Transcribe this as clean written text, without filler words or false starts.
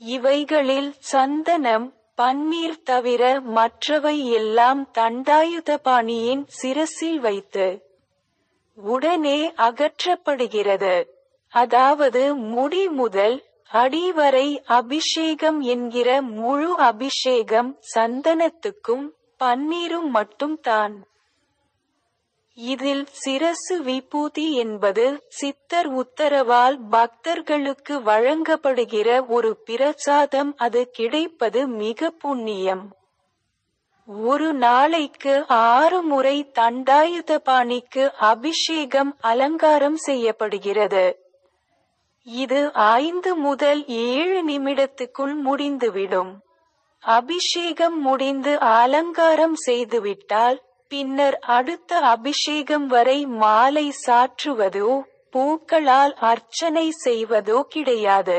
இவைகளில் சந்தனம், பன்னீர் தவிர மற்றவை எல்லாம் தண்டாயுதபாணியின் சிரசில் வைத்து உடனே அகற்றப்படுகிறது. அதாவது முடி முதல் அடி வரை அபிஷேகம் என்கிற முழு அபிஷேகம் சந்தனத்துக்கும் பன்னீரும் மட்டும் தான். இதில் சிரசு விபூதி என்பது சித்தர் உத்தரவால் பக்தர்களுக்கு வழங்கப்படுகிற ஒரு பிரசாதம். அது கிடைப்பது மிக புண்ணியம். ஒரு நாளைக்கு 6 முறை தண்டாயுதபாணிக்கு அபிஷேகம் அலங்காரம் செய்யப்படுகிறது. இது 5 முதல் 7 நிமிடத்துக்குள் முடிந்துவிடும். அபிஷேகம் முடிந்து அலங்காரம் செய்துவிட்டால் பின்னர் அடுத்த அபிஷேகம் வரை மாலை சாற்றுவதோ பூக்களால் அர்ச்சனை செய்வதோ கிடையாது.